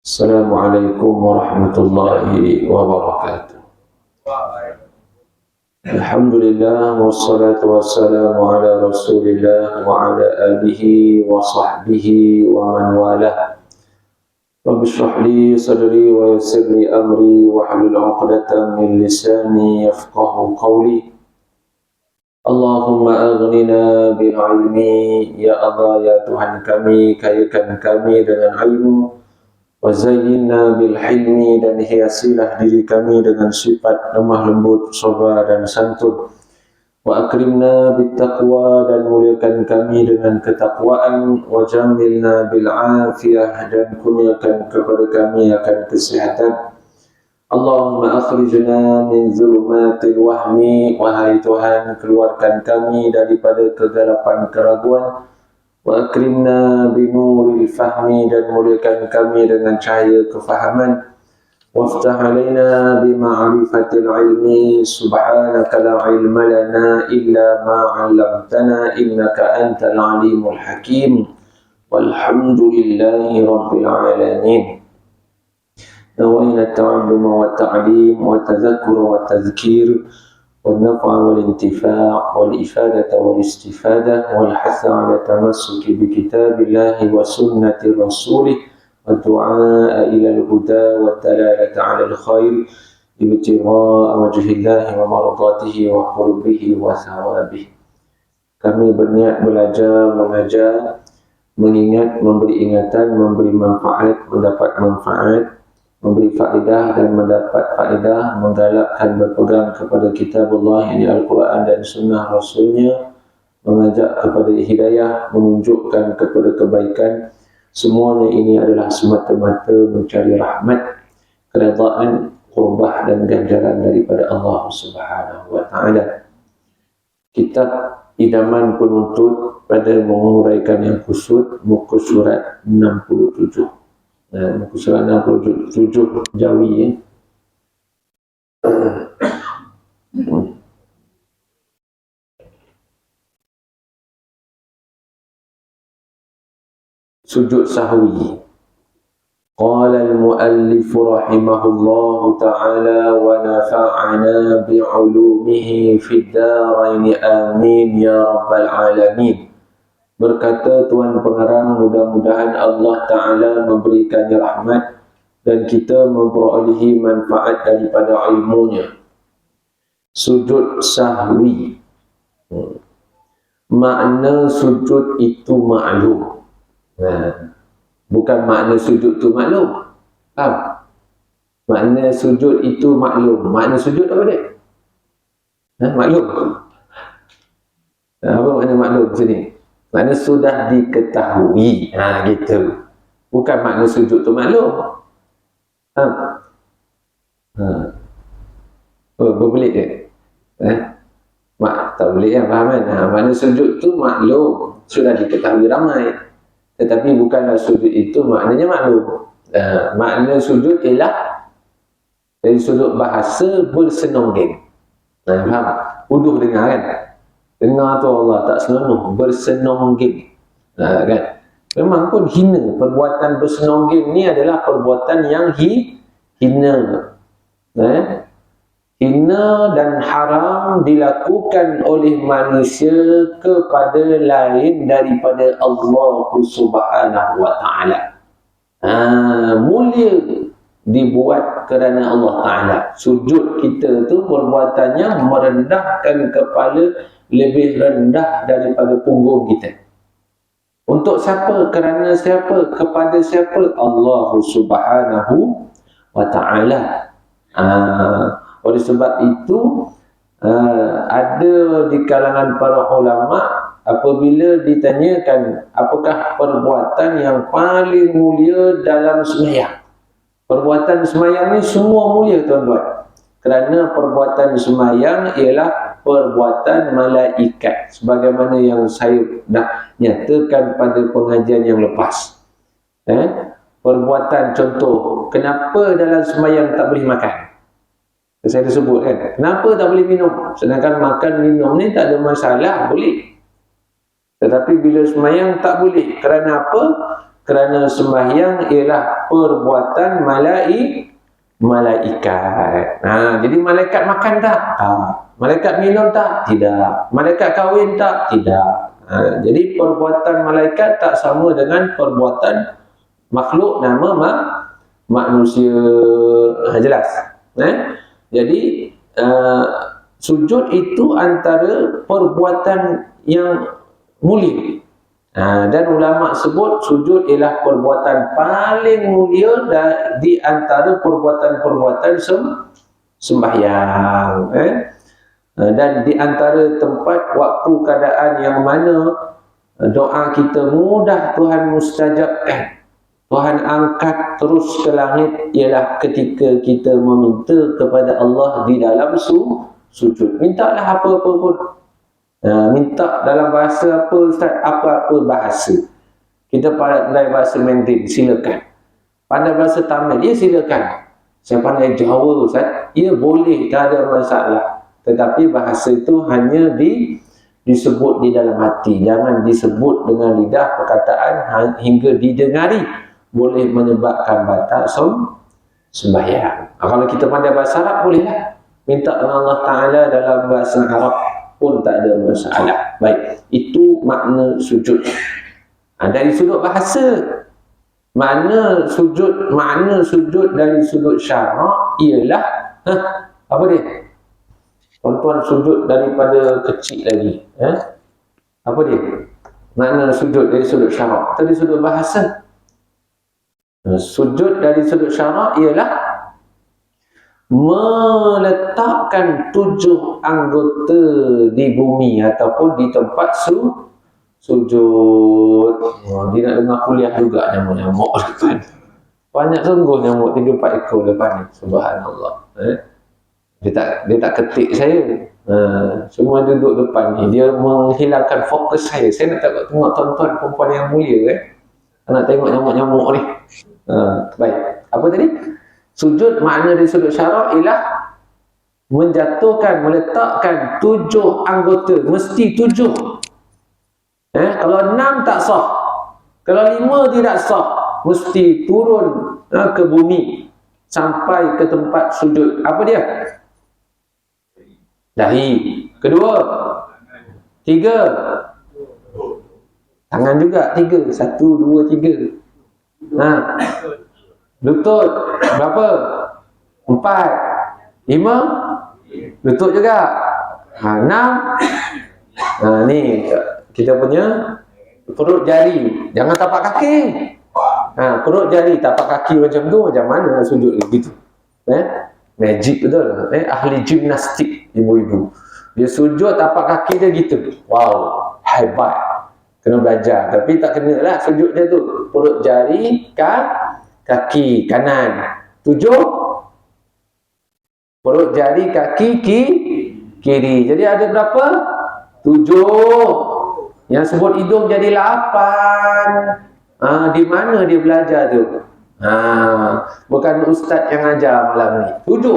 Assalamualaikum warahmatullahi wabarakatuh. Alhamdulillah wassalatu wassalamu ala Rasulillah wa ala alihi wa sahbihi wa man walah. Rabbi shrah li sadri wa yassir li amri wa hlul 'uqdatam min lisani yafqahu qawli. Allahumma aghnina bil ilmi, ya Allah ya Tuhan kami, kayakan kami dengan ilmu. Wazayyinna bil hilmi, dan hiasilah diri kami dengan sifat lemah lembut, sabar dan santun. Wa akrimna bit taqwa, dan muliakan kami dengan ketakwaan. Wa jamilna bil afiyah, dan kurniakan kepada kami akan kesehatan. Allahumma akhrijna min zulumatil wahmi, wahai Tuhan keluarkan kami daripada kegelapan keraguan. Wa akrimna binuril fahmi, dan muliakan kami dengan cahaya kefahaman. Waftah alaina bima'rifatil ilmi, subhanaka la ilma lana illa ma'allamtana innaka antal alimul hakim. Walhamdulillahi rabbil alamin. Nawayna ta'alluma wa ta'lim wa tadhakkura wa tadhkir والنفع والانتفاع والإفادة والاستفادة والحث على التمسك بكتاب الله وسنة رسوله والدعاء إلى الهدى والدلالة على الخير ابتغاء وجه الله ومرضاته وقربه وثوابه. Kami berniat belajar, mengajar, mengingat, memberi ingatan, memberi manfaat, mendapat manfaat, memberi faedah dan mendapat faedah, menggalakkan berpegang kepada kitab Allah, yakni Al-Quran dan sunnah Rasulnya, mengajak kepada hidayah, menunjukkan kepada kebaikan. Semuanya ini adalah semata-mata mencari rahmat, keredaan, qurbah dan ganjaran daripada Allah Subhanahu wa Ta'ala. Kitab Idaman Penuntut pada menguraikan yang kusut, muka surat 67. Muka surat 67 Jawi. Sujud sahwi. Qala al-muallif rahimahullahu ta'ala wa nafa'ana bi'ulumihi fid darain amin ya rabbal alamin. Berkata Tuan Pengarang, mudah-mudahan Allah Ta'ala memberikannya rahmat dan kita memperolehi manfaat daripada ilmunya. Sujud sahwi. Makna sujud itu maklum. Bukan makna sujud itu maklum. Faham? Makna sujud itu maklum. Makna sujud apa dia? Maklum. Apa makna maklum sini? Makna sudah diketahui. Gitu. Bukan makna sujud tu maklum. Berbelit ke? Tak boleh yang faham kan? Makna sujud tu maklum. Sudah diketahui ramai. Tetapi bukanlah sujud itu maknanya maklum. Makna sujud ialah dari sudut bahasa bersenongging. Faham? Uduh dengar kan? Dengar tu Allah tak senonoh, bersenongging. Kan? Memang pun hina. Perbuatan bersenongging ni adalah perbuatan yang hina. Hina dan haram dilakukan oleh manusia kepada lain daripada Allah Subhanahu wa Ta'ala. Mulia dibuat kerana Allah Ta'ala. Sujud kita tu perbuatannya merendahkan kepala lebih rendah daripada punggung kita. Untuk siapa? Kerana siapa? Kepada siapa? Allah Subhanahu wa Ta'ala. Oleh sebab itu ada di kalangan para ulama, apabila ditanyakan apakah perbuatan yang paling mulia dalam sembahyang. Perbuatan sembahyang ni semua mulia tuan-tuan. Kerana perbuatan sembahyang ialah perbuatan malaikat. Sebagaimana yang saya dah nyatakan pada pengajian yang lepas. Perbuatan contoh, kenapa dalam sembahyang tak boleh makan? Saya dah sebut kan. Kenapa tak boleh minum? Sedangkan makan minum ni tak ada masalah, boleh. Tetapi bila sembahyang tak boleh. Kerana apa? kerana sembahyang ialah perbuatan malaikat. Jadi malaikat makan tak? Malaikat minum tak? Tidak. Malaikat kahwin tak? Tidak. Jadi perbuatan malaikat tak sama dengan perbuatan makhluk nama manusia. Jelas? Jadi sujud itu antara perbuatan yang mulia. Dan ulama sebut sujud ialah perbuatan paling mulia di antara perbuatan-perbuatan sembahyang. Dan di antara tempat waktu keadaan yang mana doa kita mudah Tuhan mustajabkan, Tuhan angkat terus ke langit, ialah ketika kita meminta kepada Allah di dalam sujud. Mintalah apa-apa pun. Minta dalam bahasa apa Ustaz? Apa-apa bahasa. Kita pandai bahasa Mandarin, silakan. Pandai bahasa Tamil, ya silakan. Saya pandai Jawa Ustaz, ya boleh, tak ada masalah. Tetapi bahasa itu hanya disebut di dalam hati. Jangan disebut dengan lidah, perkataan hingga didengari. Boleh menyebabkan batal sembahyang. Kalau kita pandai bahasa Arab, bolehlah. Minta dengan Allah Ta'ala dalam bahasa Arab pun tak ada masalah. Baik, itu makna sujud. Dari sudut bahasa, makna sujud dari sudut syarak ialah apa dia? Tuan-tuan sujud daripada kecil lagi. Apa dia? Makna sujud dari sudut syarak. Dari sudut bahasa. Sujud dari sudut syarak ialah meletakkan 7 anggota di bumi ataupun di tempat sujud. Dia nak dengar kuliah juga nyamuk-nyamuk depan. Banyak sungguh nyamuk 3-4 ekor depan ni. Subhanallah. Dia tak ketik saya. Semua duduk depan ni. Dia menghilangkan fokus saya. Saya nak tengok tuan-tuan perempuan yang mulia. Nak tengok nyamuk-nyamuk ni. Baik. Apa tadi? Sujud makna dari sudut syarak ialah meletakkan 7 anggota. Mesti 7. Kalau 6 tak sah. Kalau 5 tidak sah. Mesti turun ke bumi sampai ke tempat sujud. Apa dia? Dahi. Kedua. 3. Tangan juga 3. 1, 2, 3. Lutut berapa? 4. 5. Lutut juga. 6. Ni kita punya perut jari. Jangan tapak kaki. Perut jari, tapak kaki macam tu, macam mana nak sujud begitu? Magic betul. Ahli gimnastik ibu-ibu. Dia sujud tapak kaki dia gitu. Wow, hebat. Kena belajar. Tapi tak kena lah sujud dia tu. Perut jari, kaki kanan. 7. Perut jari, kaki kiri. Jadi ada berapa? 7. Yang sebut hidung jadi 8. Di mana dia belajar tu? Bukan ustaz yang ajar malam ni. 7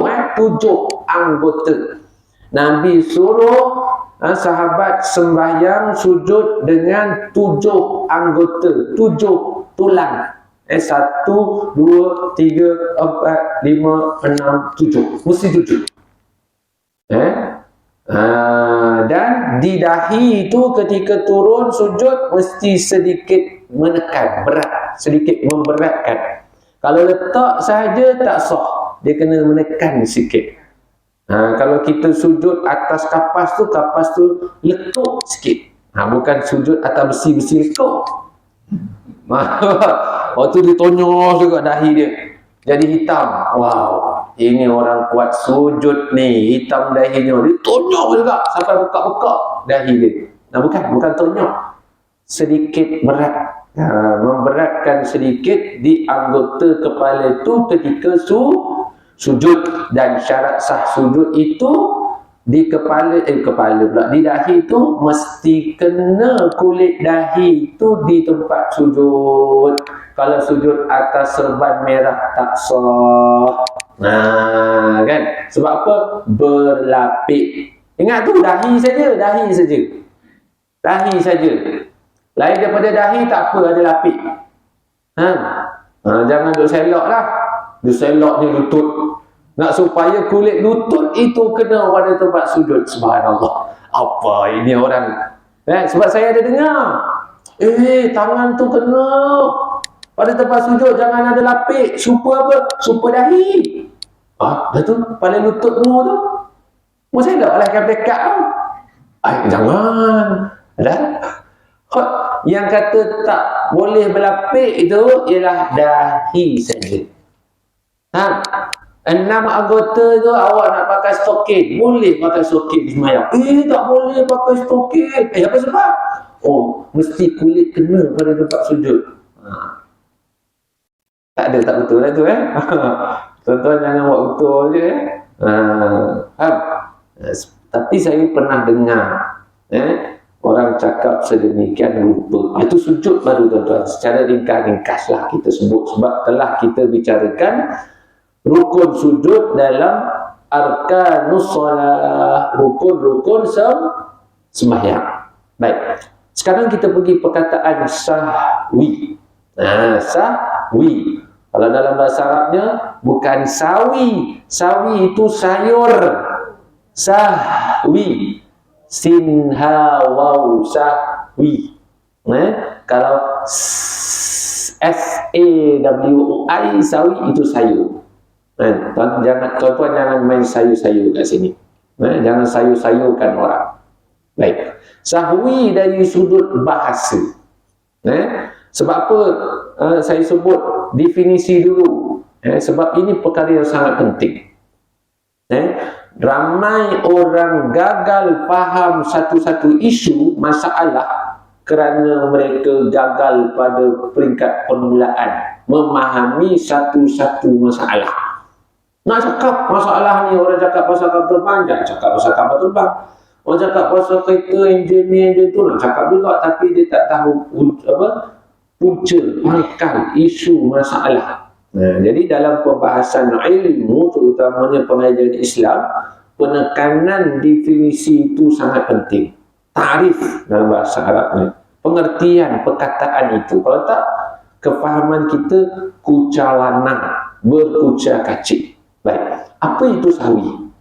anggota. Nabi suruh sahabat sembahyang sujud dengan 7 anggota, 7 tulang. 1, 2, 3, 4, 5, 6, 7. Mesti 7. Dan di dahi itu ketika turun sujud mesti sedikit menekan, berat, sedikit memberatkan. Kalau letak sahaja tak sah, dia kena menekan sikit. Kalau kita sujud atas kapas tu lekuk sikit. Bukan sujud atas besi-besi lekuk. Waktu dia tonyol juga dahi dia jadi hitam. Wow, ini orang kuat sujud ni. Hitam dahinya, dia tonyol juga sampai buka-buka dahi dia. Bukan tonyol, sedikit berat. Memberatkan sedikit di anggota kepala itu ketika sujud. Dan syarat sah sujud itu di di dahi itu mesti kena kulit dahi itu di tempat sujud. Kalau sujud atas serban merah tak sah. Kan? Sebab apa? Berlapik. Ingat tu, dahi saja. Dahi saja. Lain daripada dahi tak apa, ada lapik. Ha? Jangan duk selok lah. Duk selok ni lutut. Nak supaya kulit lutut itu kena pada tempat sujud. Subhanallah. Apa ini orang? Sebab saya ada dengar. Tangan tu kena pada tempat sujud, jangan ada lapik. Supaya apa? Supaya dahi. Dah tu, pada lutut mu tu. Mu selok lah kan dekat tu. Jangan. Dah. Yang kata tak boleh berlapik itu ialah dahi saja. 6 anggota tu awak nak pakai stokin, boleh pakai stokin di semayang. Tak boleh pakai stokin. Apa sebab? Mesti kulit kena pada tempat sujud. Tak ada, tak betul lah tu Tuan-tuan jangan buat betul je Tapi saya pernah dengar orang cakap sedemikian rupa. Itu sujud baru tuan-tuan. Secara ringkas-ringkas lah kita sebut. Sebab telah kita bicarakan rukun sujud dalam arkanus solah, rukun-rukun sembahyang. Baik. Sekarang kita pergi perkataan sahwi. Sahwi. Kalau dalam bahasa Arabnya bukan sawi. Sawi itu sayur. Sahwi. Sin ha waw sahwi. Kalau S-A-W-I sawi itu sayur. Tuan-tuan jangan main sayur-sayur kat sini. Jangan sayur-sayurkan orang. Baik. Sahwi dari sudut bahasa. Sebab apa saya sebut definisi dulu? Sebab ini perkara yang sangat penting. Ramai orang gagal faham satu-satu isu masalah kerana mereka gagal pada peringkat permulaan memahami satu-satu masalah. Nak cakap masalah ni, orang cakap pasal kapal terbang, jangan cakap pasal kapal terbang. Orang cakap pasal kereta, enjin tu nak cakap juga, tapi dia tak tahu punca, pangkal, isu masalah. Jadi dalam pembahasan ilmu, terutamanya pengajian Islam, penekanan definisi itu sangat penting. Tarif dalam bahasa Arab ni, pengertian perkataan itu. Kalau tak, kefahaman kita kucawana, berkucak kacik. Baik, apa itu sahwi?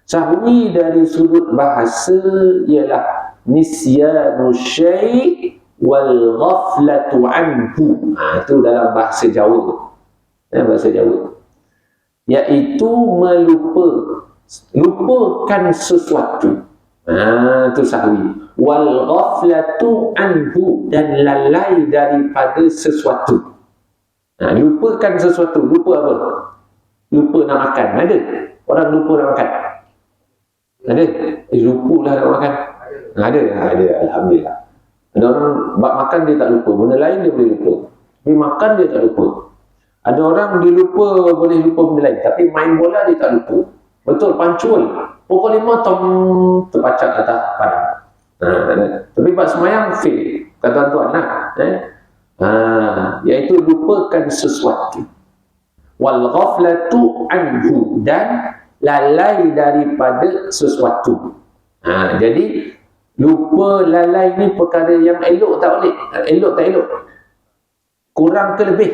Sahwi dari sudut bahasa ialah nisyanu syai' wal ghaflatu anhu. Itu dalam bahasa Jawa. Bahasa Jawa. Iaitu lupakan sesuatu. Itu sahwi. Wal ghaflatu anhu, dan lalai daripada sesuatu. Lupakan sesuatu. Lupa apa? Lupa nak makan. Ada? Orang lupa nak makan? Ada? Lupa lah nak makan. Ada. Alhamdulillah. Ada orang bab makan dia tak lupa. Benda lain dia boleh lupa. Tapi makan dia tak lupa. Ada orang dia lupa, boleh lupa benda lain. Tapi main bola dia tak lupa. Betul, pancul. Pukul 5 tom terpacak atas padang. Tapi bab semayang fail. Kata tuan lah. Iaitu lupakan sesuatu. Wal ghaflatu anhu, dan lalai daripada sesuatu. Jadi lupa, lalai ni perkara yang elok tak boleh. Elok tak elok. Kurang ke lebih.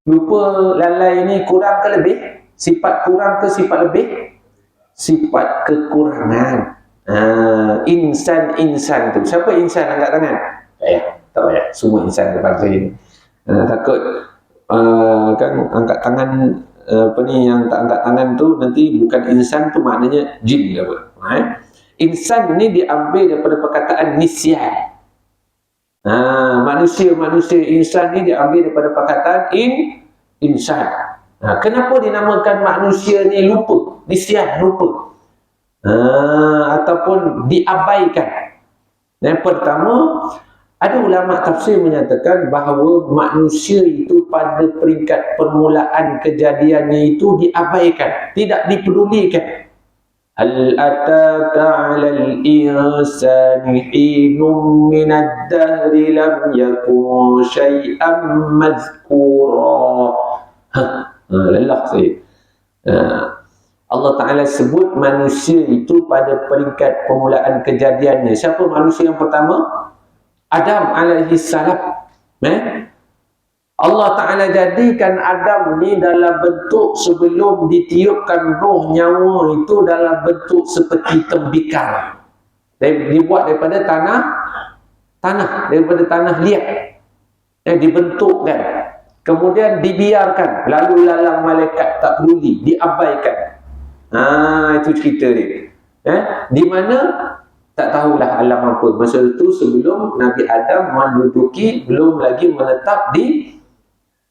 Lupa, lalai ni kurang ke lebih. Sifat kurang ke sifat lebih? Sifat kekurangan. Insan tu. Siapa insan angkat tangan? Tak payah. Semua insan depan saya ni. Takut kan angkat tangan yang tak angkat tangan tu nanti bukan insan tu, maknanya jin ke apa. Insan ni diambil daripada perkataan nisyan. Manusia insan ni diambil daripada perkataan insan. Kenapa dinamakan manusia ni lupa, nisyan, lupa, ataupun diabaikan? Yang pertama, ada ulama tafsir menyatakan bahawa manusia itu pada peringkat permulaan kejadiannya itu diabaikan, tidak dipedulikan. Hal ataka 'alal insani hinum minad dahri lam yakun syai'an madhkura. Lelah saya. Allah Ta'ala sebut manusia itu pada peringkat permulaan kejadiannya. Siapa manusia yang pertama? Adam alaihi salam. Allah Ta'ala jadikan Adam ni dalam bentuk sebelum ditiupkan roh nyawa itu dalam bentuk seperti tembikar. Dibuat daripada tanah, daripada tanah liat. Dibentukkan. Kemudian dibiarkan. Lalu lalang malaikat tak peduli. Diabaikan. Itu cerita dia. Di mana tak tahulah alam apa. Masa itu sebelum Nabi Adam menduduki, belum lagi menetap di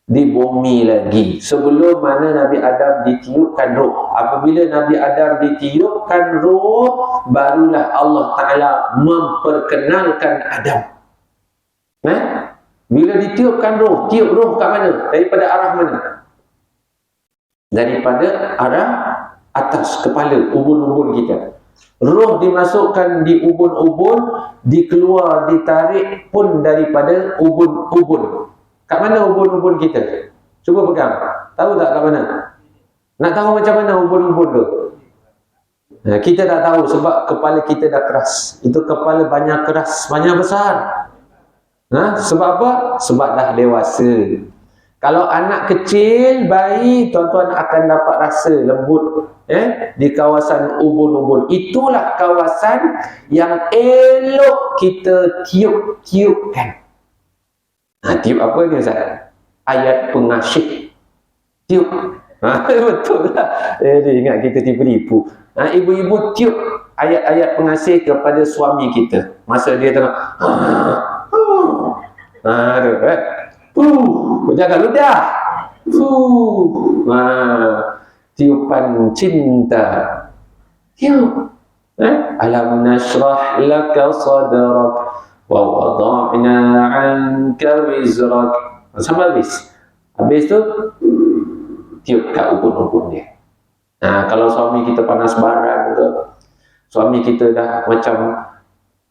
bumi lagi. Sebelum mana Nabi Adam ditiupkan roh. Apabila Nabi Adam ditiupkan roh, barulah Allah Ta'ala memperkenalkan Adam. Bila ditiupkan roh, tiup roh kat mana? Daripada arah mana? Daripada arah atas kepala, ubun-ubun kita. Roh dimasukkan di ubun-ubun, dikeluar, ditarik pun daripada ubun-ubun. Kat mana ubun-ubun kita? Cuba pegang. Tahu tak kat mana? Nak tahu macam mana ubun-ubun tu? Kita tak tahu sebab kepala kita dah keras. Itu kepala banyak keras, banyak besar. Sebab apa? Sebab dah dewasa. Kalau anak kecil, bayi, tuan-tuan akan dapat rasa lembut di kawasan ubun-ubun. Itulah kawasan yang elok kita tiup-tiupkan. Tiup apa ni Ustaz? Ayat pengasyik. Tiup. Betul lah. Jadi ingat kita tipu-tipu. Ibu-ibu tiup ayat-ayat pengasih kepada suami kita. Masa dia tengah jaga ludah. Tiupan cinta. Tiup. Alam nashrah laka sadrak wa wada'na 'anka wizrak. Sampai habis. Habis tu tiup kat ubun-ubun dia. Kalau suami kita panas baran ke, suami kita dah macam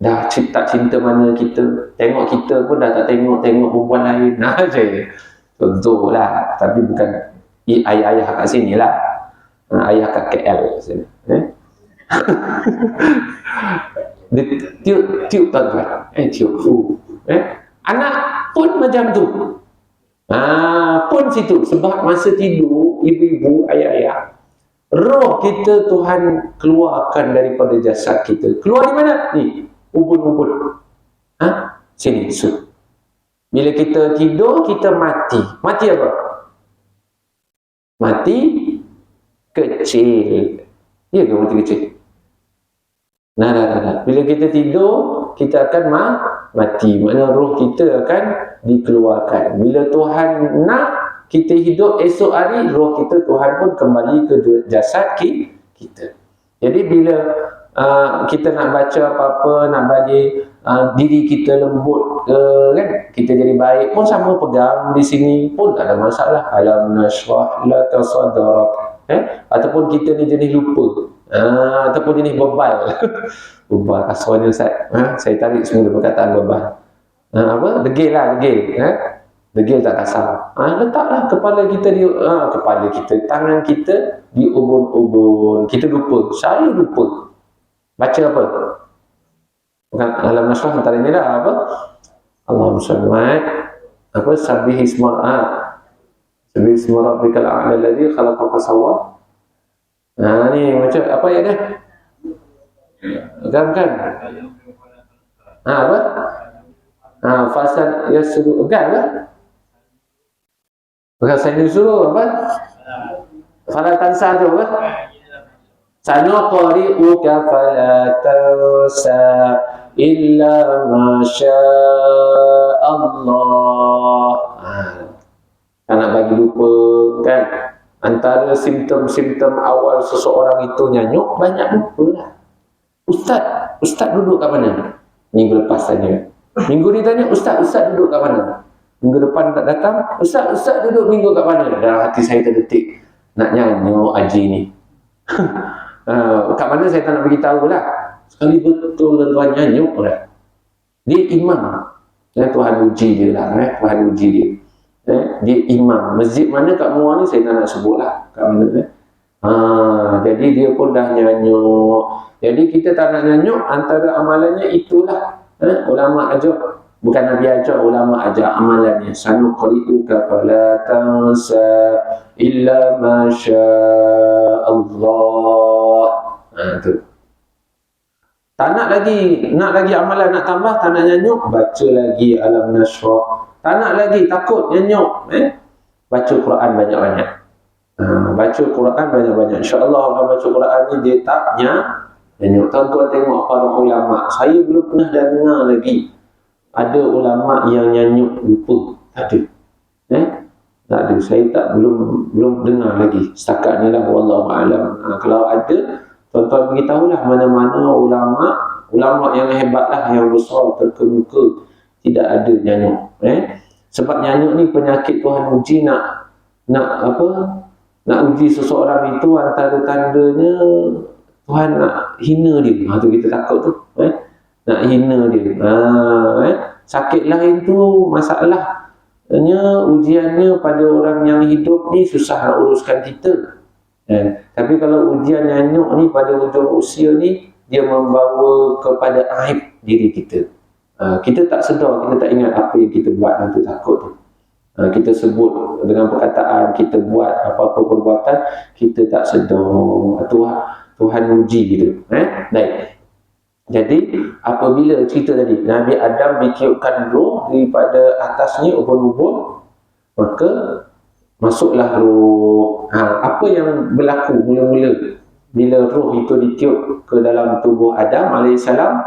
dah tak cinta mana kita, tengok kita pun dah tak tengok perempuan lain. Contohlah, tapi bukan ayah-ayah kat sini lah. Ayah kat KL kat sini. Dia tiup tuan-tuan. Tiup. Anak pun macam tu. Pun situ. Sebab masa tidur, ibu-ibu, ayah-ayah, roh kita Tuhan keluarkan daripada jasad kita. Keluar di mana? Ni, ubun-ubun. Sini, bila kita tidur, kita mati. Mati apa? Mati kecil. Ya ke mati kecil? Nah. Bila kita tidur, kita akan mati. Maknanya roh kita akan dikeluarkan. Bila Tuhan nak kita hidup esok hari, roh kita Tuhan pun kembali ke jasad kita. Jadi bila kita nak baca apa-apa, nak bagi diri kita lembut kan, kita jadi baik pun sama, pegang di sini pun tak ada masalah. Alam nashrah laka sadrak. Ataupun kita ni jenis lupa, ataupun jenis bebal. Bebal kasarnya Ustaz. Saya tarik semula perkataan bebal. Degil lah, degil. Degil tak kasar. Letaklah kepala kita di tangan kita di ubun-ubun. Kita lupa. Saya lupa. Baca apa? Bukan alam nasrah antaranya dah apa? Allahumma shalli apa? Sabbihi isma rabbikal a'la alladhi khalaqa fasawwa. Ni macam apa ya dia? Kan? Apa? Fasan yasuru. Kan? Bukan saya disuruh apa? Fala tansa tu apa? Sanuqri'uka fala tansa illa ma syaa Allah. Nak bagi lupa kan? Antara simptom-simptom awal seseorang itu nyanyuk, banyak lupa lah. Ustaz duduk kat mana? Minggu lepas tanya. Minggu ni tanya, Ustaz duduk kat mana? Minggu depan tak datang, Ustaz duduk minggu kat mana? Dalam hati saya terdetik, nak nyanyuk Haji ni. Kat mana saya tak nak beritahu lah. Sekali betul tuan nyanyuk lah. Dia imam. Tuhan uji dia lah. Tuhan uji dia. Dia imam. Masjid mana kat Muar ni saya tak nak sebut lah. Kat mana jadi dia pun dah nyanyuk. Jadi kita tak nak nyanyuk, antara amalannya itulah. Ulama ajar. Bukan Nabi ajar, ulama ajar amalannya. Sanuqri'uka fala tansa illa ma syaa Allah. Tu. Tak nak lagi amalan nak tambah, tak nak nyanyuk, baca lagi Alam Nashrah. Tak nak lagi, takut nyanyuk, baca Quran banyak-banyak. Baca Quran banyak-banyak. InsyaAllah orang baca Quran ni dia tak nyanyuk. Tuan-tuan tengok para ulama. Saya belum pernah dengar lagi ada ulama yang nyanyuk lupa. Tak ada. Tak ada. Saya belum dengar lagi. Setakat ni lah, wallahu a'lam. Kalau ada, tuan-tuan beritahulah mana-mana ulama yang hebatlah, yang besar, terkemuka, tidak ada nyanyuk. Sebab nyanyuk ni penyakit Tuhan uji nak uji seseorang itu. Antara tandanya Tuhan nak hina dia. Tu kita takut tu. Nak hina dia. Sakit lain tu masalahnya, ujiannya pada orang yang hidup ni susah nak uruskan kita. Tapi kalau ujian nyanyuk ni pada hujung usia ni, dia membawa kepada aib diri kita. Kita tak sedar, kita tak ingat apa yang kita buat nanti takut tu. Kita sebut dengan perkataan, kita buat apa-apa perbuatan, kita tak sedar. Tuhan uji kita. Baik. Jadi apabila cerita tadi Nabi Adam ditiupkan roh daripada atasnya ubun-ubun, maka masuklah roh. Apa yang berlaku mula-mula bila roh itu ditiup ke dalam tubuh Adam alaihissalam?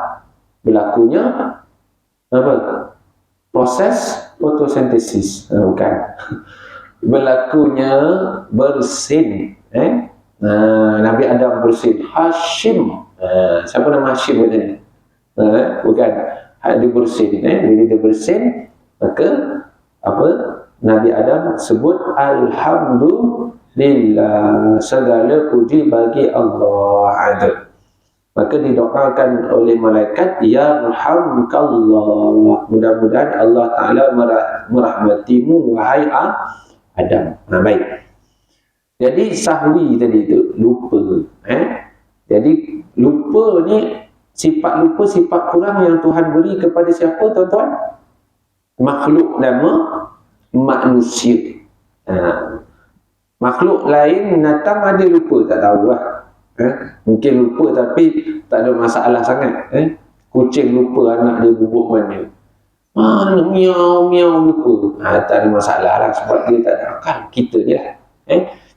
Berlakunya apa? Proses fotosintesis. Bukan. Berlakunya bersin. Nabi Adam bersin. Hashim. Siapa nama Hashim tadi? Bukan. Dia bersin. Bila dia bersin, maka apa? Nabi Adam sebut Alhamdulillah, segala puji bagi Allah. Maka didoakan oleh malaikat, Yarhamkallah, mudah-mudahan Allah Ta'ala merahmatimu wahai Adam. Baik. Jadi sahwi tadi itu, lupa. Jadi lupa ni, sifat lupa, sifat kurang yang Tuhan beri kepada siapa, tuan-tuan? Makhluk nama manusia. Makhluk lain binatang ada lupa, tak tahu lah. Mungkin lupa tapi tak ada masalah sangat. Kucing lupa anak dia bubuh mana. Miau lupa. Tak ada masalah lah, sebab dia tak ada akal. Kita je lah.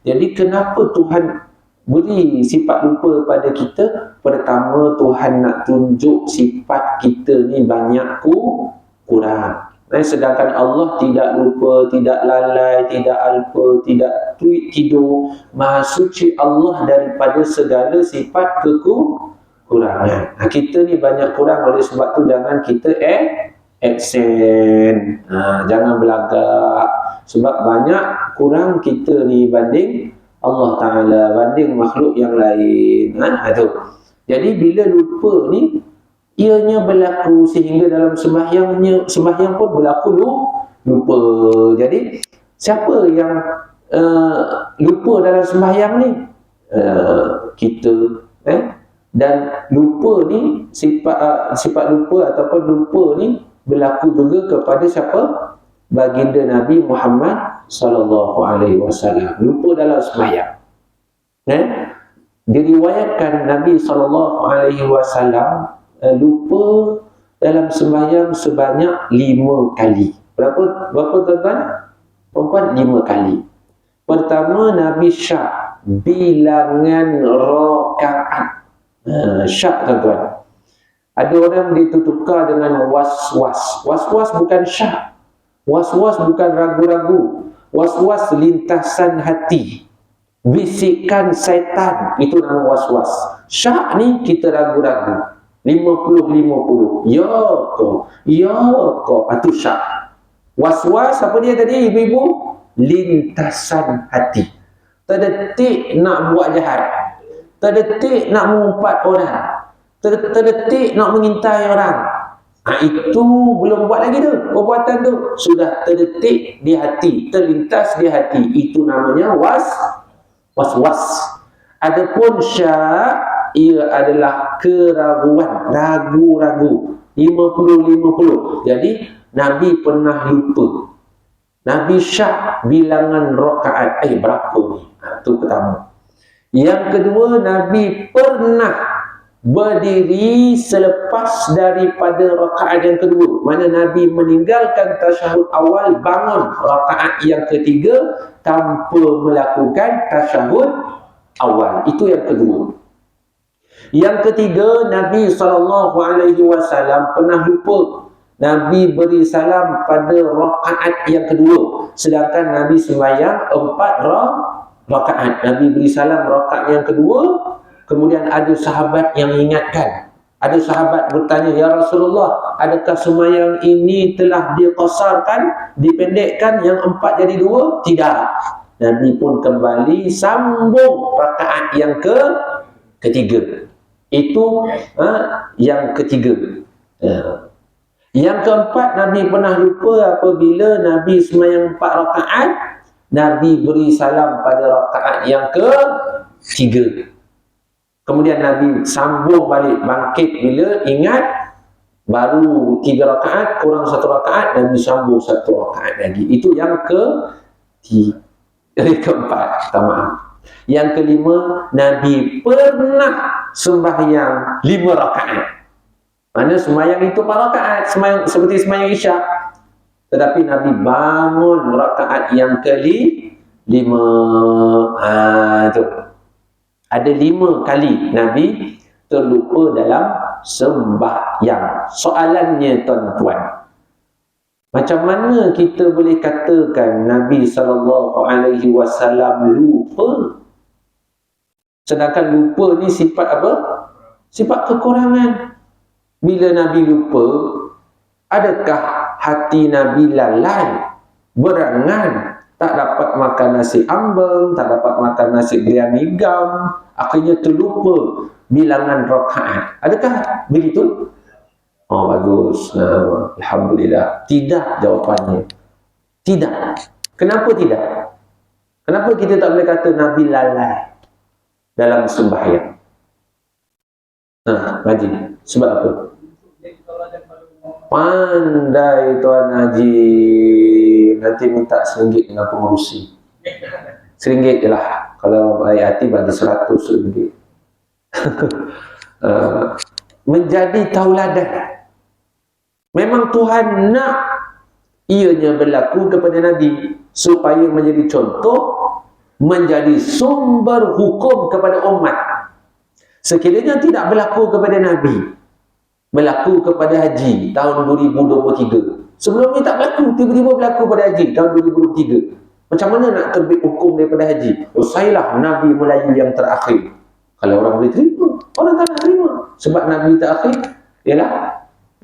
Jadi kenapa Tuhan beri sifat lupa pada kita? Pertama, Tuhan nak tunjuk sifat kita ni banyak kurang. Sedangkan Allah tidak lupa, tidak lalai, tidak alpa, tidak tidur. Maha suci Allah daripada segala sifat kekurangan. Kita ni banyak kurang, oleh sebab tu jangan kita absen. Jangan belagak. Sebab banyak kurang kita ni banding Allah Ta'ala, banding makhluk yang lain. Jadi bila lupa ni, ianya berlaku sehingga dalam sembahyang pun berlaku lupa. Jadi siapa yang lupa dalam sembahyang ni? Kita. Dan lupa ni, sifat lupa ataupun lupa ni berlaku juga kepada siapa? Baginda Nabi Muhammad sallallahu alaihi wasallam. Lupa dalam sembahyang. Diriwayatkan Nabi sallallahu alaihi wasallam lupa dalam sembahyang sebanyak 5 kali. Berapa tuan-tuan? Perempuan 5 kali. Pertama, Nabi syak bilangan rakaat. Syak, tuan-tuan. Ada orang ditukar dengan was-was. Was-was bukan syak. Was-was bukan ragu-ragu. Was-was lintasan hati, bisikan syaitan, itu nama was-was. Syak ni kita ragu-ragu. 50-50. Ya kau. Itu syak. Was-was apa dia tadi, ibu-ibu? Lintasan hati. Terdetik nak buat jahat. Terdetik nak mengumpat orang. Terdetik nak mengintai orang. Itu belum buat lagi tu. Perbuatan tu sudah terdetik di hati, terlintas di hati. Itu namanya was-was. Adapun syak, ia adalah keraguan, ragu-ragu. 50. Jadi Nabi pernah lupa. Nabi syak bilangan rakaat. Berapa ni? Itu pertama. Yang kedua, Nabi pernah berdiri selepas daripada rakaat yang kedua. Mana Nabi meninggalkan tasyahud awal, bangun rakaat yang ketiga tanpa melakukan tasyahud awal. Itu yang kedua. Yang ketiga, Nabi SAW pernah lupa. Nabi beri salam pada rakaat yang kedua, sedangkan Nabi sembahyang 4 rakaat. Nabi beri salam rakaat yang kedua, kemudian ada sahabat yang ingatkan. Ada sahabat bertanya, "Ya Rasulullah, adakah sembahyang ini telah diqasarkan, dipendekkan, yang 4 jadi 2?" Tidak. Nabi pun kembali sambung rakaat yang ketiga. Itu yang ketiga. Yang keempat, Nabi pernah lupa apabila Nabi sembahyang 4 rakaat, Nabi beri salam pada rakaat yang ketiga. Kemudian Nabi sambung balik, bangkit bila ingat, baru 3 rakaat, kurang 1 rakaat, Nabi sambung 1 rakaat lagi. Itu yang keempat. Maaf. Yang kelima, Nabi pernah sembahyang 5 rakaat. Mana sembahyang itu 4 rakaat, seperti sembahyang Isyak. Tetapi Nabi bangun rakaat yang kelima. Tu. Ada 5 kali Nabi terlupa dalam sembahyang. Soalannya tuan-tuan, macam mana kita boleh katakan Nabi SAW lupa? Sedangkan lupa ni sifat apa? Sifat kekurangan. Bila Nabi lupa, adakah hati Nabi lalai, berangan, tak dapat makan nasi ambeng, tak dapat makan nasi biryani gam, akhirnya terlupa bilangan rakaat? Adakah begitu? Oh, bagus. Alhamdulillah. Tidak jawapannya. Tidak. Kenapa tidak? Kenapa kita tak boleh kata Nabi lalai dalam sembahyang? Haji, sebab apa? Pandai Tuan Haji. Nanti minta RM1 dengan pengurusi. RM1 je lah. Kalau baik hati bagi RM100. Menjadi tauladan. Memang Tuhan nak ianya berlaku kepada Nabi supaya menjadi contoh, menjadi sumber hukum kepada umat. Sekiranya tidak berlaku kepada Nabi, berlaku kepada haji tahun 2023. Sebelum ni tak berlaku, tiba-tiba berlaku pada haji tahun 2023. Macam mana nak terbit hukum daripada haji? Sayalah Nabi Melayu yang terakhir. Kalau orang boleh terima, orang tak nak terima. Sebab Nabi terakhir ialah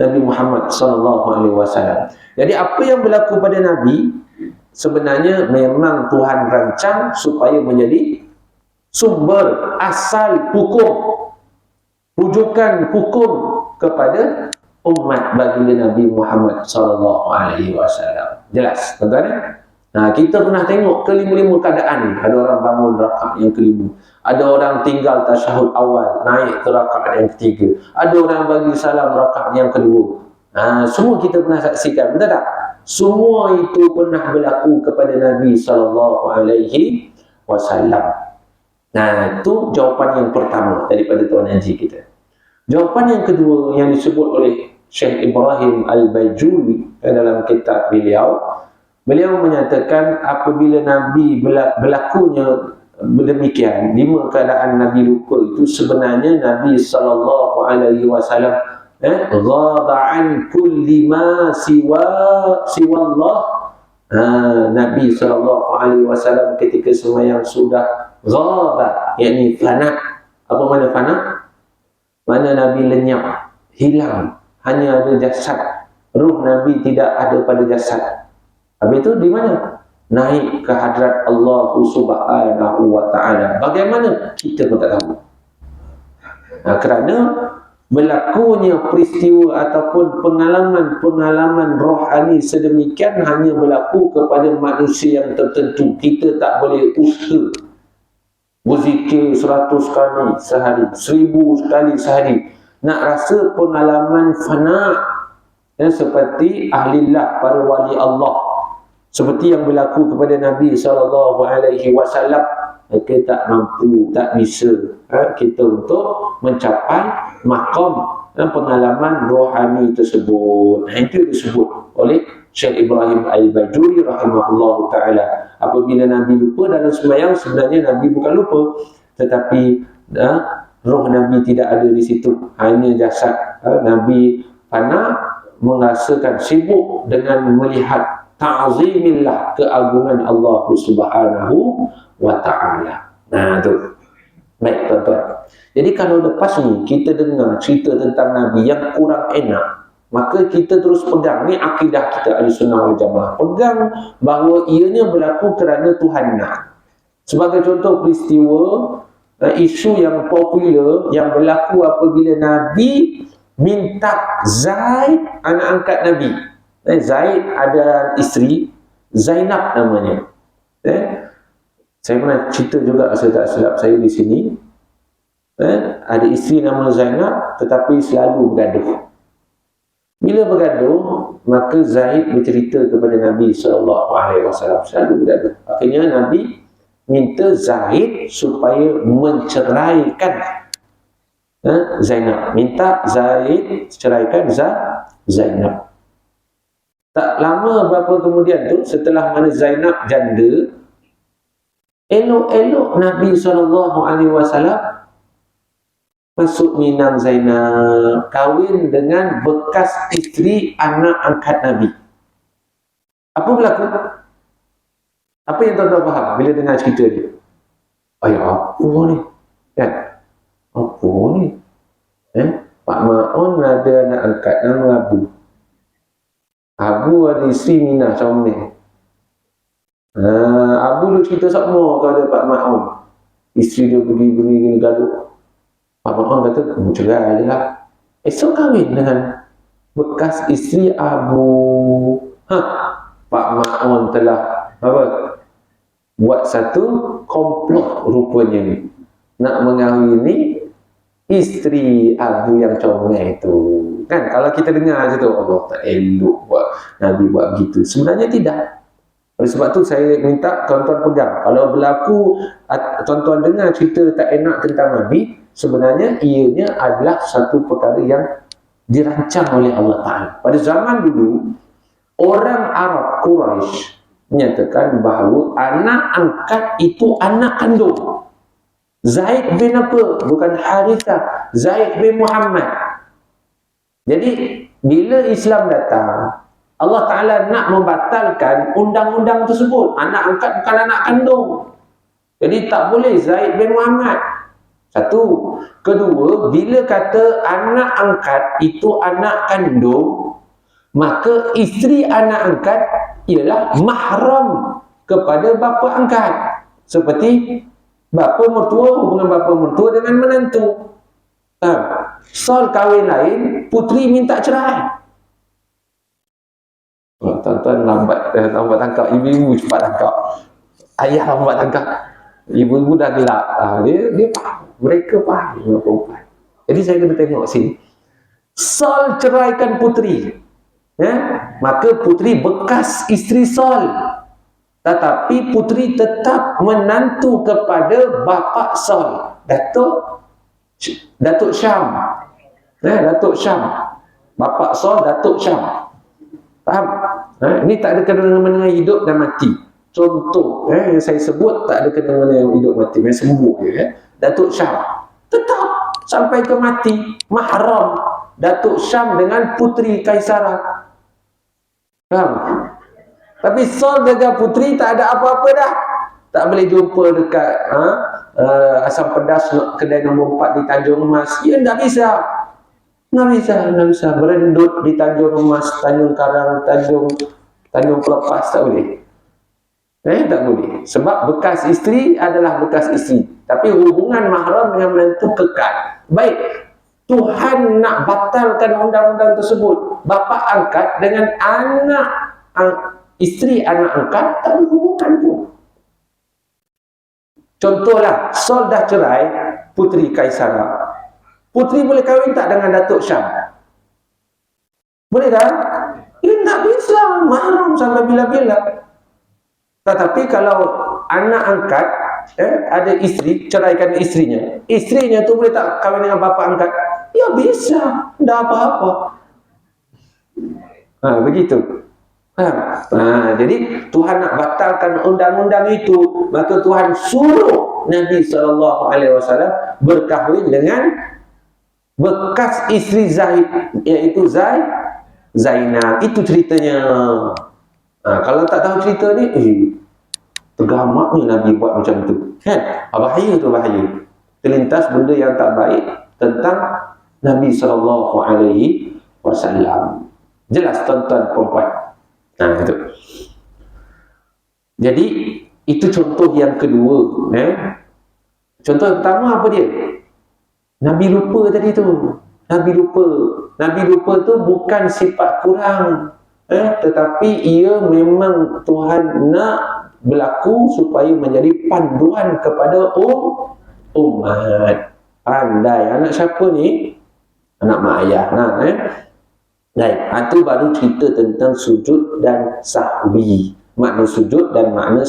Nabi Muhammad SAW. Jadi apa yang berlaku pada Nabi sebenarnya memang Tuhan rancang supaya menjadi sumber asal hukum, rujukan hukum kepada umat baginda Nabi Muhammad SAW. Jelas, tuan-tuan? Kita pernah tengok kelima-lima keadaan ni. Ada orang bangun rakaat yang kelima, ada orang tinggal tasyahud awal, naik ke rakaat yang ketiga, ada orang bagi salam rakaat yang kedua. Semua kita pernah saksikan, betul tak? Semua itu pernah berlaku kepada Nabi SAW. Itu jawapan yang pertama daripada Tuan Haji kita. Jawapan yang kedua yang disebut oleh Syekh Ibrahim Al-Bajuri dalam kitab beliau, beliau menyatakan apabila Nabi berlakunya demikian, 5 keadaan Nabi lupa itu, sebenarnya Nabi SAW ghaba an kulli ma siwa Allah. Nabi SAW ketika sembahyang sudah ghaba, yakni fana. Apa makna fana? Mana Nabi lenyap, hilang, hanya ada jasad. Ruh Nabi tidak ada pada jasad. Habis itu di mana? Naik ke hadrat Allah Subhanahu wa ta'ala. Bagaimana? Kita pun tak tahu. Kerana berlakunya peristiwa ataupun pengalaman rohani sedemikian hanya berlaku kepada manusia yang tertentu. Kita tak boleh usaha berzikir 100 kali sehari, 1000 kali sehari. nak rasa pengalaman fana, seperti ahlillah, para wali Allah, seperti yang berlaku kepada Nabi SAW. Kita tak mampu, tak bisa kita untuk mencapai maqam pengalaman rohani tersebut. Itu disebut oleh Syekh Ibrahim Al-Bajuri rahimahullah ta'ala. Apabila Nabi lupa dalam sembahyang, sebenarnya Nabi bukan lupa, tetapi roh Nabi tidak ada di situ, hanya jasad. Nabi fana, merasakan sibuk dengan melihat ta'zimillah, keagungan Allah Subhanahu wa ta'ala. Nah, tu. Baik, tuan-tuan. Jadi kalau lepas ni kita dengar cerita tentang Nabi yang kurang enak, maka kita terus pegang, ni akidah kita Ahlussunnah wal Jamaah. Pegang bahawa ianya berlaku kerana Tuhan nak. Sebagai contoh peristiwa, isu yang popular yang berlaku apabila Nabi minta Zaid, anak angkat Nabi. Zaid ada isteri, Zainab namanya. Saya pernah cerita juga, saya tak silap saya di sini. Ada isteri nama Zainab, tetapi selalu bergaduh. Bila bergaduh, maka Zaid bercerita kepada Nabi SAW. Selalu bergaduh. Akhirnya Nabi minta Zaid supaya menceraikan Zainab. Minta Zaid ceraikan Zainab. Tak lama berapa kemudian tu, setelah mana Zainab janda, elok-elok Nabi SAW masuk minang Zainab, kahwin dengan bekas isteri anak angkat Nabi. Apa berlaku? Apa yang tuan-tuan faham bila dengar cerita ni? Apa ni? Kan? Apa ni? Pak Ma'un ada anak angkat nama Abu. Abu ada isteri Minah Comel. Abu lu cerita sama kepada Pak Ma'un. Isteri dia pergi gaduh. Pak Ma'un kata, cerai je lah. Esok kahwin dengan bekas isteri Abu. Pak Ma'un telah buat satu komplot rupanya ni. Nak mengahwini isteri Abu yang comel itu. Kan kalau kita dengar macam tu, Allah tak elok buat Nabi buat gitu. Sebenarnya tidak. Oleh sebab tu saya minta tuan-tuan pegang. Kalau berlaku, tuan-tuan dengar cerita tak enak tentang Nabi, sebenarnya ianya adalah satu perkara yang dirancang oleh Allah Ta'ala. Pada zaman dulu, orang Arab Quraisy menyatakan bahawa anak angkat itu anak kandung. Zaid bin apa? Bukan Harithah. Zaid bin Muhammad. Jadi, bila Islam datang, Allah Ta'ala nak membatalkan undang-undang tersebut. Anak angkat bukan anak kandung. Jadi, tak boleh Zaid bin Muhammad. Satu. Kedua, bila kata anak angkat itu anak kandung, maka isteri anak angkat ialah mahram kepada bapa angkat. Seperti bapa mertua, hubungan bapa mertua dengan menantu. Soal kahwin lain, puteri minta cerai. Tuan-tuan lambat tangkap, ibu-ibu cepat tangkap. Ayah lambat tangkap. Ibu-ibu dah gelap. Dia faham. Mereka faham perempuan. Jadi saya kena tengok sini. Sol ceraikan puteri. Maka puteri bekas isteri Sol. Tetapi puteri tetap menantu kepada bapa Sol. Datuk Syam. Datuk Syam. Bapa Sol, Datuk Syam. Faham? Ini tak ada kena dengan hidup dan mati. Contoh yang saya sebut tak ada kena dengan hidup mati. Yang sembuh je. Datuk Syam. Tetap sampai ke mati. Mahram Datuk Syam dengan puteri Kaisarah. Faham? Tapi Sol dengan puteri tak ada apa-apa dah. Tak boleh jumpa dekat asam pedas kedai nombor 4 di Tanjung Emas. Ya, tak bisa. Tak bisa. Berendut di Tanjung Emas, Tanjung Karang, Tanjung Pelepas, tak boleh. Tak boleh. Sebab bekas isteri adalah bekas isteri. Tapi hubungan mahram dengan menantu kekal. Baik. Tuhan nak batalkan undang-undang tersebut. Bapa angkat dengan anak isteri anak angkat tak berhubungan pun. Contohlah, Sol dah cerai puteri Kaisarah. Putri boleh kahwin tak dengan Datuk Syam? Boleh tak? Ya tak bisa, mahram sampai bila-bila. Tetapi kalau anak angkat ada isteri, ceraikan istrinya tu boleh tak kahwin dengan bapa angkat? Ya bisa, tak apa-apa. Begitu. Jadi Tuhan nak batalkan undang-undang itu, maka Tuhan suruh Nabi SAW berkahwin dengan bekas isteri Zaid, iaitu Zainab. Itu ceritanya. Kalau tak tahu cerita ni, tergamaknya Nabi buat macam tu, kan? Bahaya tu, bahaya. Terlintas benda yang tak baik tentang Nabi SAW. Jelas tuan-tuan perempuan. Itu. Jadi itu contoh yang kedua. Contoh yang pertama apa dia? Nabi lupa tadi tu. Nabi lupa tu bukan sifat kurang, tetapi ia memang Tuhan nak berlaku supaya menjadi panduan kepada umat. Pandai. Anak siapa ni? Anak mak ayah. Baik, itu baru cerita tentang sujud dan sahwi. Makna sujud dan makna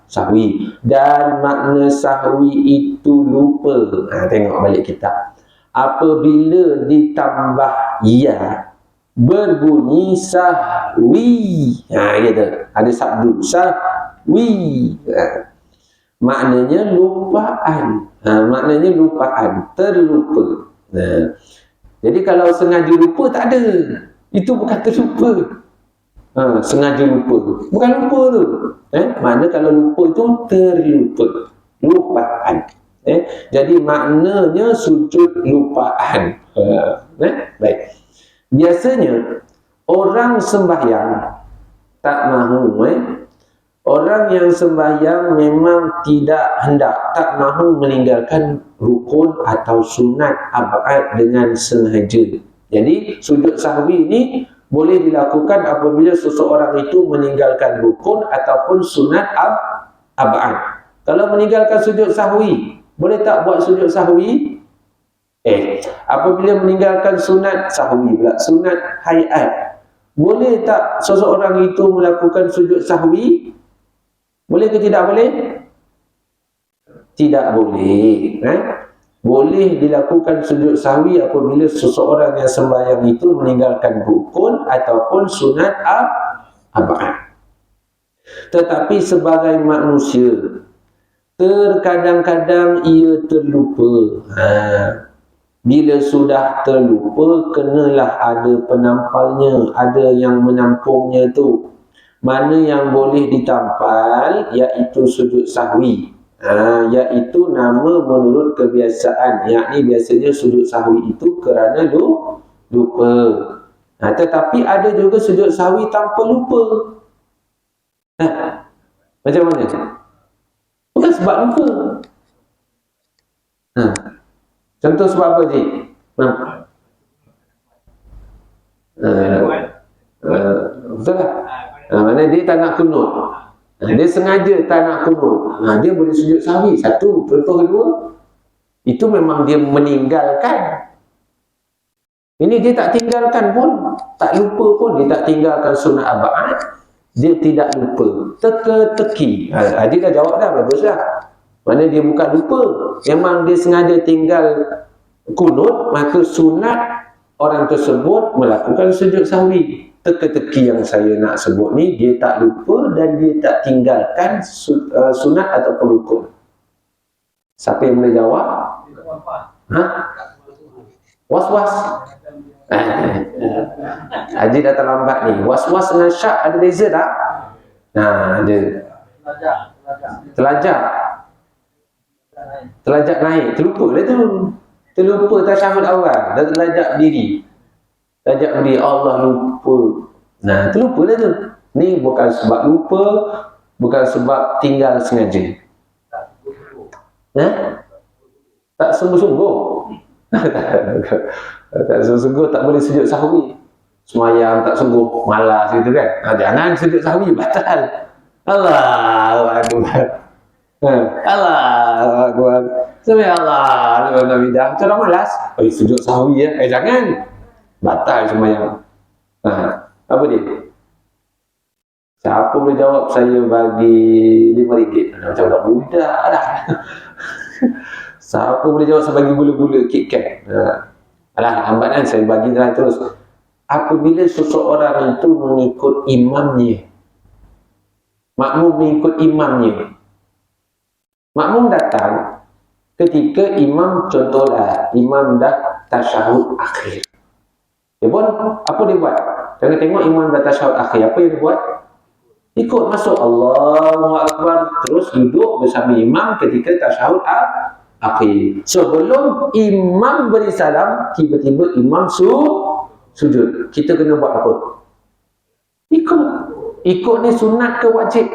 sahwi. Dan makna sahwi itu lupa. Tengok balik kitab. Apabila ditambah ya, berbunyi sahwi. Gitu. Ada sabdu sahwi. Maknanya lupaan. Maknanya lupaan, terlupa. Jadi kalau sengaja lupa tak ada. Itu bukan terlupa. Sengaja lupa. Bukan lupa tu. Makna kalau lupa itu terlupa. Lupaan. Jadi maknanya sujud lupaan. Baik. Biasanya orang sembahyang tak mahu. Orang yang sembahyang memang tidak hendak, tak mahu meninggalkan rukun atau sunat abad dengan sengaja. Jadi sujud sahwi ini boleh dilakukan apabila seseorang itu meninggalkan rukun ataupun sunat abad. Kalau meninggalkan sujud sahwi, boleh tak buat sujud sahwi? Apabila meninggalkan sunat sahwi pula, sunat hayat, boleh tak seseorang itu melakukan sujud sahwi? Boleh ke tidak boleh? Tidak boleh. Boleh dilakukan sujud sahwi apabila seseorang yang sembahyang itu meninggalkan rukun ataupun sunat abad. Tetapi sebagai manusia, terkadang-kadang ia terlupa. Bila sudah terlupa, kenalah ada penampalnya, ada yang menampungnya tu. Mana yang boleh ditampal, iaitu sujud sahwi. Iaitu nama menurut kebiasaan. Yakni biasanya sujud sahwi itu kerana lupa. Tetapi ada juga sujud sahwi tanpa lupa. Macam mana? Bukan sebab lupa. Contoh sebab apa, Cik? Betul tak? Mana dia tak nak kunut. Dia sengaja tak nak kunut. Dia boleh sujud sahwi. Satu. Contoh kedua, itu memang dia meninggalkan. Ini dia tak tinggalkan pun, tak lupa pun, dia tak tinggalkan sunat abad. Dia tidak lupa. Teka-teki. Dia dah jawab dah, baguslah. Mana dia bukan lupa. Memang dia sengaja tinggal kunut, maka sunat orang tersebut melakukan sujud sahwi. Teka-teki yang saya nak sebut ni, dia tak lupa dan dia tak tinggalkan sunat ataupun rukun. Siapa yang boleh jawab? Was-was. Haji dah terlambat ni. Was-was dengan syak ada beza tak? Ada. Telajak naik. Terlupa lah tu. Terlupa tasyahud awal. Dah telajak berdiri. Telajak berdiri. Allah lupa. Terlupa lah tu. Ni bukan sebab lupa. Bukan sebab tinggal sengaja. Tak sungguh-sungguh. Tak sungguh-sungguh tak boleh sujud sahwi. Semayang tak sungguh, malas gitu kan. Jangan sujud sahwi, batal. Allahu Akbar. Allahu Akbar. Subhanallah, lu bidah. Itu orang malas. Oh, sujud sahwi ya. Jangan. Batal sembahyang. Apa dia? Siapa boleh jawab saya bagi RM5? Macam budak budak dah. Siapa boleh jawab saya bagi gula-gula KitKat? Alah, lambat kan saya bagi dah terus. Apabila seseorang itu mengikut imamnya, makmum mengikut imamnya, makmum datang ketika imam, contohlah imam dah tasyahud akhir. Dia pun apa dia buat? Jangan tengok imam dah tasyahud akhir, apa yang dia buat? Ikut masuk Allahu Akbar, terus duduk bersama imam ketika tasyahud akhir. Sebelum imam beri salam, tiba-tiba imam sujud. Kita kena buat apa? Ikut. Ikut ni sunat ke wajib?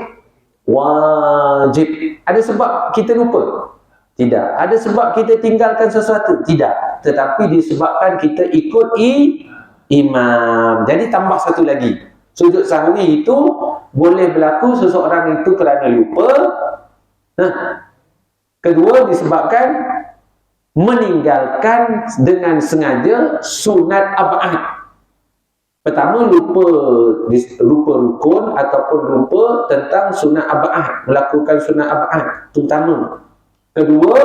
Wajib. Ada sebab kita lupa? Tidak. Ada sebab kita tinggalkan sesuatu? Tidak. Tetapi disebabkan kita ikut imam. Jadi tambah satu lagi. Sujud sahwi itu boleh berlaku seseorang itu kerana lupa. Kedua, disebabkan meninggalkan dengan sengaja sunat ab'ad. Pertama, lupa rukun ataupun lupa tentang sunat ab'ad, melakukan sunat ab'ad, itu pertama. Kedua,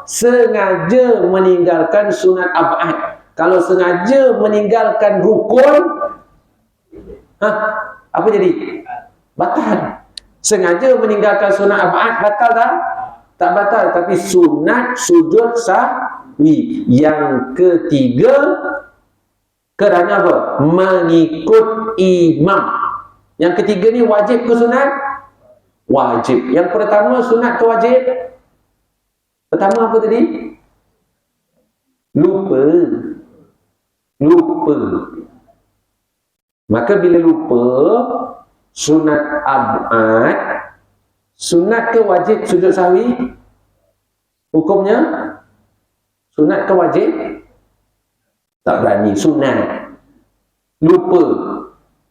sengaja meninggalkan sunat ab'ad. Kalau sengaja meninggalkan rukun, apa jadi? Batal. Sengaja meninggalkan sunat ab'ad, batal tak? Tak batal, tapi sunat sujud sahwi. Yang ketiga, kerana apa? Mengikut imam. Yang ketiga ni wajib ke sunat? Wajib. Yang pertama sunat ke wajib? Pertama apa tadi? Lupa. Maka bila lupa, sunat ab'ad, sunat ke wajib sujud sahwi? Hukumnya sunat ke wajib? Tak berani, sunat. Lupa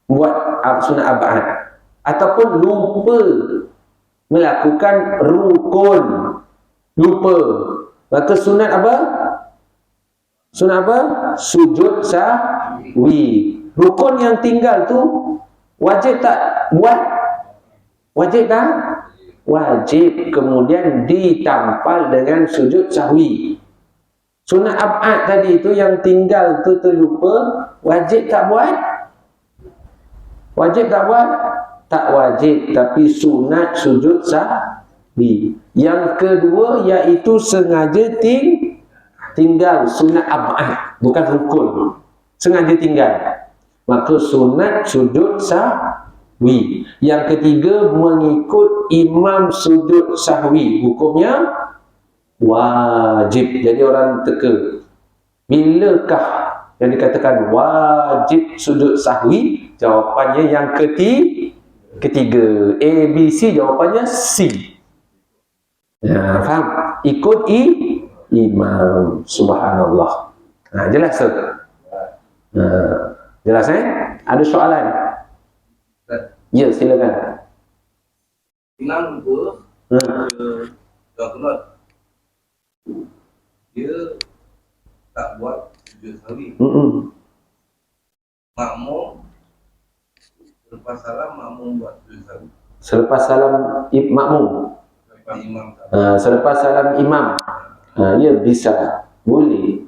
buat sunat ab'ad, ataupun lupa melakukan rukun, lupa. Maka sunat apa? Sunat apa? Sujud sahwi. Rukun yang tinggal tu wajib tak buat? Wajib tak? Wajib. Kemudian ditampal dengan sujud sahwi. Sunat ab'ad tadi tu yang tinggal tu terlupa, wajib tak buat? Wajib tak buat? Tak wajib, tapi sunat sujud sahwi. Yang kedua iaitu sengaja tinggal sunat ab'ad, bukan rukun. Sengaja tinggal. Maka sunat sujud sahwi. Yang ketiga, mengikut imam sujud sahwi. Hukumnya wajib. Jadi orang teka, bilakah yang dikatakan wajib sujud sahwi? Jawapannya yang ketiga. A, B, C, jawapannya C. Faham? Ikut imam. Subhanallah. Jelas tak? Jelas Ada soalan? Ya, silakan. Imam lupa doa kunut. Dia tak buat sujud sahwi. Makmum selepas salam, makmum buat sujud sahwi. Selepas salam makmum. Selepas salam imam. Ya, bisa. Boleh.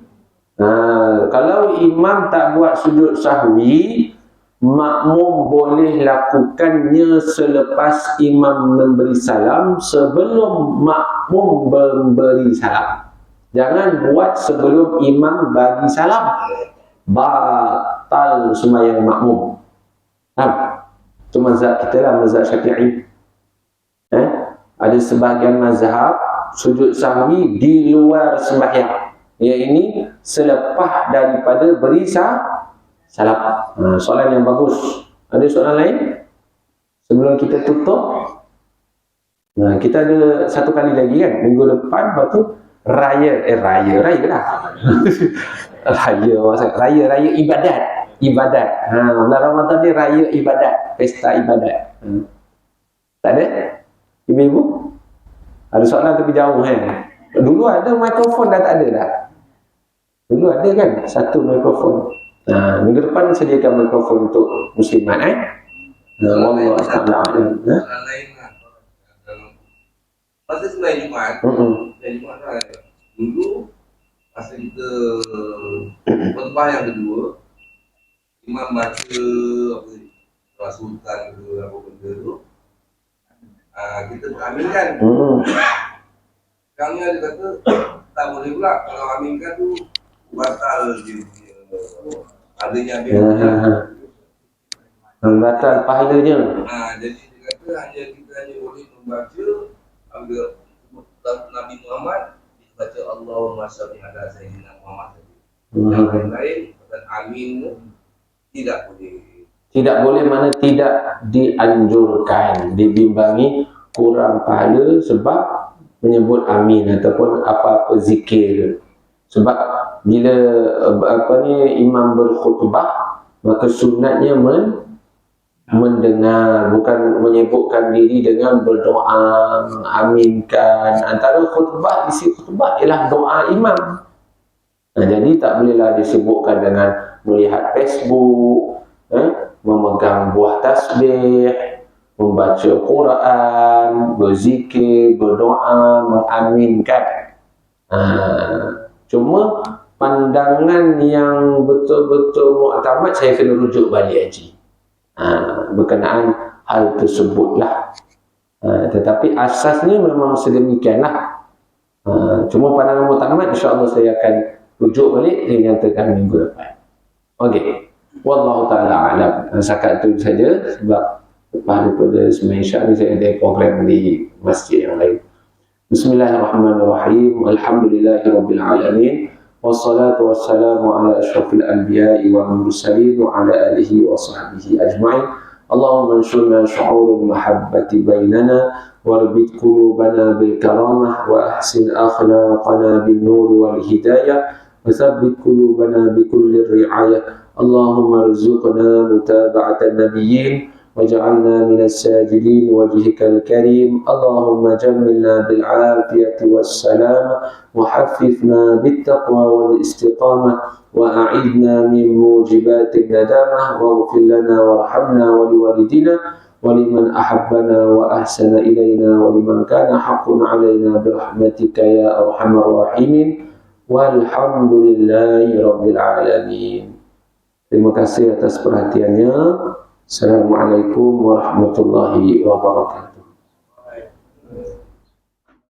Kalau imam tak buat sujud sahwi, makmum boleh lakukannya selepas imam memberi salam, sebelum makmum memberi salam. Jangan buat sebelum imam bagi salam. Batal sembahyang makmum. Itu mazhab kita lah, mazhab Syafi'i. Ada sebahagian mazhab sujud sahwi di luar sembahyang. Ini selepas daripada beri salam. Soalan yang bagus. Ada soalan lain? Sebelum kita tutup, kita ada satu kali lagi kan, minggu depan. Lepas tu raya lah. Raya ibadat. Bulan Ramadan ni raya ibadat, pesta ibadat. Tak ada? Ibu-ibu? Ada soalan tapi jauh kan? Dulu ada mikrofon, dah tak ada dah. Dulu ada kan satu mikrofon. Minggu depan sediakan mikrofon untuk muslimat wallahu ta'ala alam. Soalan lain lah. Masa sembahyang Jumaat, sembahyang Jumaat lah. Dulu masa kita khutbah yang kedua, imam baca apa ni, surah sultan ke apa benda tu, kita beraminkan. Sekarang ni ada kata tak boleh pula, kalau aminkan tu batal dia adanya batal pahalanya. Jadi dia kata hanya boleh membaca apabila Nabi Muhammad, kita baca Allahumma shalli ala sayyidina Muhammad saja. Yang lain dan amin tidak boleh. Tidak boleh mana tidak dianjurkan, dibimbangi kurang pahala sebab menyebut amin ataupun apa-apa zikir. Sebab bila imam berkhutbah, maka sunatnya mendengar, bukan menyebutkan diri dengan berdoa, mengaminkan. Antara khutbah, isi khutbah ialah doa imam. Jadi tak bolehlah disebutkan dengan melihat Facebook, memegang buah tasbih, membaca Quran, berzikir, berdoa, mengaminkan. Cuma pandangan yang betul-betul muktamad, saya kena rujuk balik haji berkenaan hal tersebutlah. Tetapi asasnya memang sedemikianlah. Cuma pandangan muktamad, insya-Allah saya akan rujuk balik dan nyatakan minggu depan. Okey. Wallahu ta'ala a'lam. Setakat itu saja, sebab lepas daripada sembahyang Isyak ni saya ada program di masjid yang lain. Bismillahirrahmanirrahim. Alhamdulillahirabbil alamin. Wassalatu wassalamu ala asyrafil anbiya'i wal mursalin wa ala alihi wa sahbihi ajma'in. Allahumma anshurna syu'urul mahabbati bainana warbit qulubana bil karamah wa ahsin akhlaqana bin nur wal hidayah wa thabbit qulubana bi kulli ri'ayah. Allahumma arzuqna mutaba'atan nabiyyin waj'alna minas sajidin wajhikal karim. Allahumma jammilna bil afiyati was salamah wa haffifna bit taqwa wal istiqamah wa a'idna min mujibatin nadamah waghfir lana warhamna wa liwalidina wa liman ahabbana wa ahsana ilayna wa liman kana haqqun alayna bi rahmatika ya arhamar rahimin walhamdulillahi rabbil alamin. Terima kasih atas perhatiannya. Assalamualaikum warahmatullahi wabarakatuh.